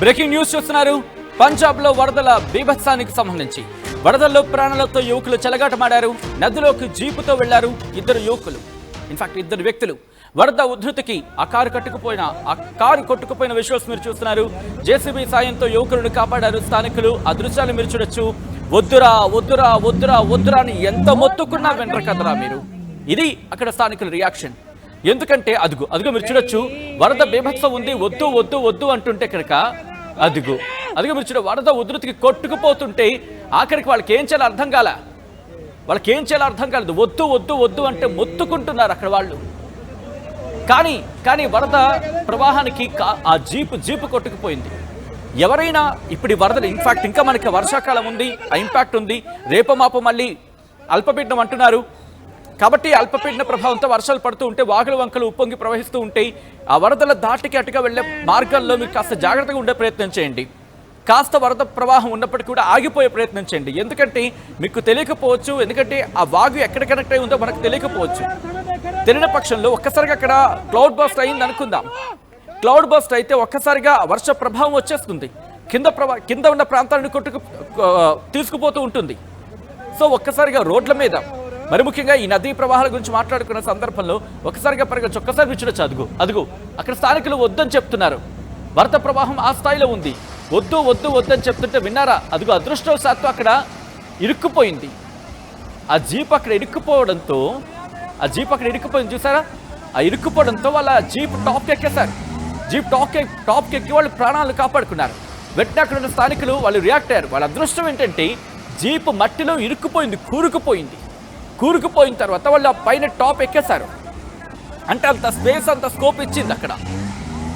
Breaking news చూస్తున్నారు. పంజాబ్ లో వరదల బీభత్సానికి సంబంధించి వరదల్లో ప్రాణాలతో యువకులు చెలగాటమాడారు. నదిలోకి జీపుతో వెళ్లారు ఇద్దరు యువకులు, ఇన్ఫాక్ట్ ఇద్దరు వ్యక్తులు. వరద ఉధృతికి ఆ కారు కొట్టుకుపోయిన విజువల్స్ మీరు చూస్తున్నారు. జేసీబీ సాయంతో యువకులను కాపాడారు స్థానికులు. ఆ దృశ్యాలు మీరు చూడొచ్చు. వద్దురా వద్దురా వద్దురా వద్దురా అని ఎంత మొత్తుకున్నా వెంటరు కదరా మీరు. ఇది అక్కడ స్థానికుల రియాక్షన్. ఎందుకంటే అదుగు మీరు చూడొచ్చు, వరద బీభత్సం ఉంది, వద్దు వద్దు వద్దు అంటుంటే కనుక అదుగు మీరు చూడ వరద ఉధృతికి కొట్టుకుపోతుంటే ఆఖరికి వాళ్ళకి ఏం చేయాలో అర్థం కాలేదు. వద్దు వద్దు వద్దు అంటే మొత్తుకుంటున్నారు అక్కడ వాళ్ళు. కానీ వరద ప్రవాహానికి ఆ జీపు కొట్టుకుపోయింది. ఎవరైనా ఇప్పుడు వరదలు ఇన్ఫాక్ట్ ఇంకా మనకి వర్షాకాలం ఉంది, ఆ ఇంపాక్ట్ ఉంది. రేపమాప మళ్ళీ అల్పపీడనం అంటున్నారు. కాబట్టి అల్పపీడన ప్రభావంతో వర్షాలు పడుతూ ఉంటే వాగులు వంకలు ఉప్పొంగి ప్రవహిస్తూ ఉంటాయి. ఆ వరదల దాటికి అటుగా వెళ్లే మార్గాల్లో మీరు కాస్త జాగ్రత్తగా ఉండే ప్రయత్నం చేయండి. కాస్త వరద ప్రవాహం ఉన్నప్పటికీ కూడా ఆగిపోయే ప్రయత్నం చేయండి. ఎందుకంటే మీకు తెలియకపోవచ్చు, ఎందుకంటే ఆ వాగు ఎక్కడ కనెక్ట్ అయి ఉందో మనకు తెలియకపోవచ్చు. తెలియని పక్షంలో ఒక్కసారిగా అక్కడ క్లౌడ్ బస్ట్ అయింది అనుకుందాం. క్లౌడ్ బస్ట్ అయితే ఒక్కసారిగా వర్ష ప్రభావం వచ్చేస్తుంది, కింద ఉన్న ప్రాంతాలను తీసుకుపోతూ ఉంటుంది. సో ఒక్కసారిగా రోడ్ల మీద, మరి ముఖ్యంగా ఈ నదీ ప్రవాహాల గురించి మాట్లాడుకున్న సందర్భంలో ఒక్కసారిగా ఒక్కసారి విచ్చుడొచ్చు. అదుగు అక్కడ స్థానికులు వద్దని చెప్తున్నారు. వరద ప్రవాహం ఆ స్థాయిలో ఉంది. వద్దు వద్దు వద్దని చెప్తుంటే విన్నారా? అదృష్టవశాత్తు అక్కడ ఇరుక్కుపోయింది. ఆ జీప్ అక్కడ ఇరుక్కుపోవడంతో చూసారా? ఆ ఇరుక్కుపోవడంతో వాళ్ళ జీప్ టాప్కి ఎక్కేశారు. జీప్ టాప్కి ఎక్కి వాళ్ళు ప్రాణాలు కాపాడుకున్నారు. వెంటనే అక్కడ ఉన్న స్థానికులు వాళ్ళు రియాక్ట్ అయ్యారు. వాళ్ళ అదృష్టం ఏంటంటే జీప్ మట్టిలో ఇరుక్కుపోయింది, కూరుకుపోయిన తర్వాత వాళ్ళు ఆ పైన టాప్ ఎక్కేశారు. అంటే అంత స్పేస్, అంత స్కోప్ ఇచ్చింది అక్కడ.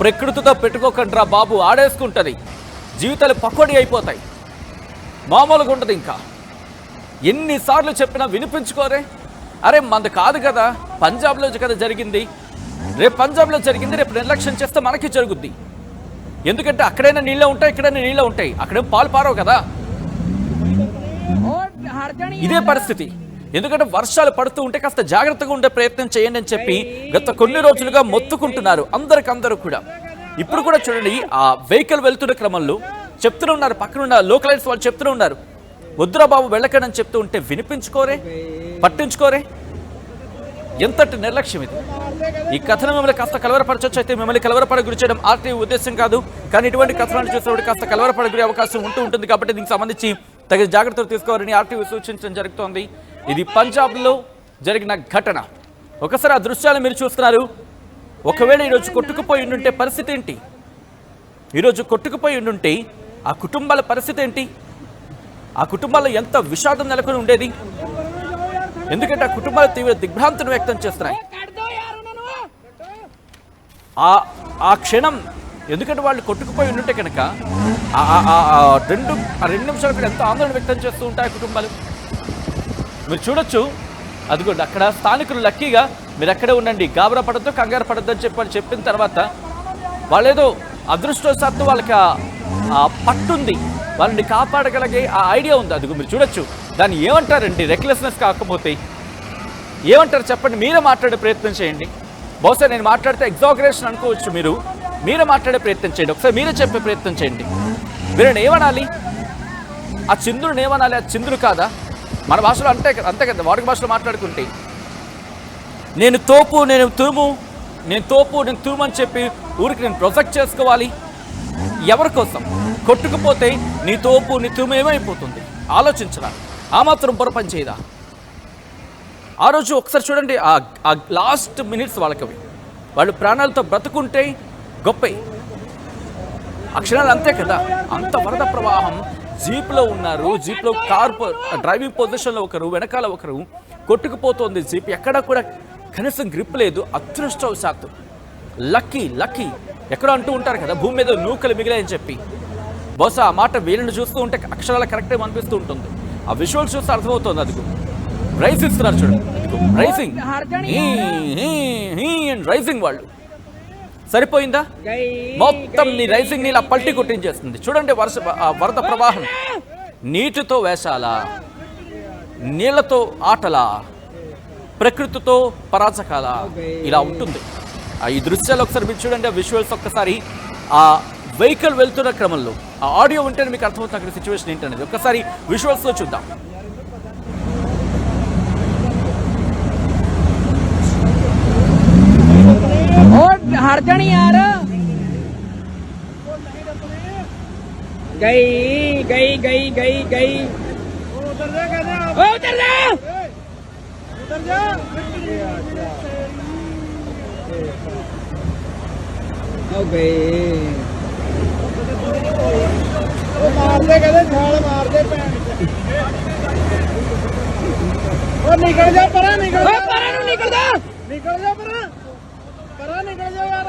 ప్రకృతితో పెట్టుకోకండి రా బాబు, ఆడేసుకుంటుంది. జీవితాలు పకోడీ అయిపోతాయి, మామూలుగా ఉండదు. ఇంకా ఎన్నిసార్లు చెప్పినా వినిపించుకోరే. అరే మనది కాదు కదా, పంజాబ్లో కదా జరిగింది. పంజాబ్లో జరిగింది, రేపు నిర్లక్ష్యం చేస్తే మనకి జరుగుద్ది. ఎందుకంటే అక్కడైనా నీళ్ళే ఉంటాయి, ఇక్కడైనా నీళ్ళే ఉంటాయి. అక్కడేం పాలు పారవు కదా. ఇదే పరిస్థితి. ఎందుకంటే వర్షాలు పడుతూ ఉంటే కాస్త జాగ్రత్తగా ఉండే ప్రయత్నం చేయండి అని చెప్పి గత కొన్ని రోజులుగా మొత్తుకుంటున్నారు అందరూ కూడా. ఇప్పుడు కూడా చూడండి, ఆ వెహికల్ వెళ్తున్న క్రమంలో చెప్తూనే ఉన్నారు, పక్కనున్న లోకలైట్స్ వాళ్ళు చెప్తూనే ఉన్నారు, వద్దురా బాబు వెళ్ళకండి అని చెప్తూ ఉంటే పట్టించుకోరే. ఎంతటి నిర్లక్ష్యం ఇది. ఈ కథనం మిమ్మల్ని కాస్త కలవరపరచొచ్చు. అయితే మిమ్మల్ని కలవరపడ గురి చేయడం ఆర్టీవీ ఉద్దేశం కాదు. కానీ ఇటువంటి కథనాన్ని చూసినప్పుడు కాస్త కలవరపడ గురి అవకాశం ఉంటుంది. కాబట్టి దీనికి సంబంధించి తగిన జాగ్రత్తలు తీసుకోవాలని ఆర్టీవీ సూచించడం జరుగుతోంది. ఇది పంజాబ్లో జరిగిన ఘటన. ఒకసారి ఆ దృశ్యాలు మీరు చూస్తున్నారు. ఒకవేళ ఈరోజు కొట్టుకుపోయి ఉండుంటే పరిస్థితి ఏంటి? ఆ కుటుంబాల పరిస్థితి ఏంటి? ఆ కుటుంబాల్లో ఎంత విషాదం నెలకొని ఉండేది. ఎందుకంటే ఆ కుటుంబాలు తీవ్ర దిగ్భ్రాంతిని వ్యక్తం చేస్తున్నాయి ఆ క్షణం. ఎందుకంటే వాళ్ళు కొట్టుకుపోయి ఉంటే కనుక రెండు నిమిషాలు కూడా ఎంత ఆందోళన వ్యక్తం చేస్తూ ఉంటాయి కుటుంబాలు. మీరు చూడొచ్చు. అదిగోండి అక్కడ స్థానికులు లక్కీగా మీరు ఎక్కడే ఉండండి, గాబరా పడద్దు, కంగారు పడద్దు అని చెప్పిన తర్వాత వాళ్ళేదో అదృష్టవశాత్తు వాళ్ళకి ఆ పట్టుంది, వాళ్ళని కాపాడగలిగే ఆ ఐడియా ఉంది. అదిగో మీరు చూడొచ్చు. దాన్ని ఏమంటారండి? రెక్లెస్నెస్ కాకపోతే ఏమంటారు చెప్పండి? మీరే మాట్లాడే ప్రయత్నం చేయండి. బహుశా నేను మాట్లాడితే ఎగ్జాగరేషన్ అనుకోవచ్చు. మీరే మాట్లాడే ప్రయత్నం చేయండి. ఒకసారి మీరే చెప్పే ప్రయత్నం చేయండి. వీళ్ళని ఏమనాలి? ఆ చంద్రుని ఏమనాలి? ఆ చంద్రుడు కాదా? మన భాషలో అంతే కదా, వాడుక భాషలో మాట్లాడుకుంటే నేను తోపు, నేను తురుము అని చెప్పి ఊరికి నేను ప్రొజెక్ట్ చేసుకోవాలి. ఎవరి కోసం? కొట్టుకుపోతే నీ తోపు నీ తురుము ఏమైపోతుంది? ఆలోచించరా? ఆ మాత్రం పొరపని చేయదా? ఆ రోజు ఒకసారి చూడండి, ఆ లాస్ట్ మినిట్స్ వాళ్ళు ప్రాణాలతో బ్రతుకుంటే గొప్పే. ఆ క్షణాలు అంతే కదా. అంత వరద ప్రవాహం. జీప్లో ఉన్నారు, జీప్లో డ్రైవింగ్ పొజిషన్లో ఒకరు, వెనకాల ఒకరు. కొట్టుకుపోతోంది జీప్. ఎక్కడా కూడా కనీసం గ్రిప్ లేదు. అదృష్టవశాత్తు లక్కీ ఎక్కడో అంటూ ఉంటారు కదా, భూమి మీద నూకలు మిగిలాయని చెప్పి. బహుశా ఆ మాట వీళ్ళని చూస్తూ ఉంటే అక్షరాల కరెక్టే అనిపిస్తూ ఉంటుంది. ఆ విజువల్స్ చూస్తే అర్థమవుతుంది. అదిగో రైస్ ఇస్తున్నారు చూడండి, రైజింగ్ వాళ్ళు. సరిపోయిందా? మొత్తం నీ రైజింగ్ నీళ్ళ పల్టీ కొట్టించేస్తుంది. చూడండి వరద ప్రవాహం. నీటితో వేషాలా, నీళ్లతో ఆటలా, ప్రకృతితో పరాచకాల, ఇలా ఉంటుంది. ఈ దృశ్యాలు ఒకసారి మీరు చూడండి, ఆ విజువల్స్ ఒక్కసారి. ఆ వెహికల్ వెళ్తున్న క్రమంలో ఆ ఆడియో ఉంటేనే మీకు అర్థమవుతుంది అక్కడ సిచ్యువేషన్ ఏంటనేది. ఒక్కసారి విజువల్స్లో చూద్దాం. हट जानी यार गई गई गई गई गई उतर जा हो गए मार दे कहते छाल मार दे निकल जा परा निकल जा परा निकल जा परा निकल जा यार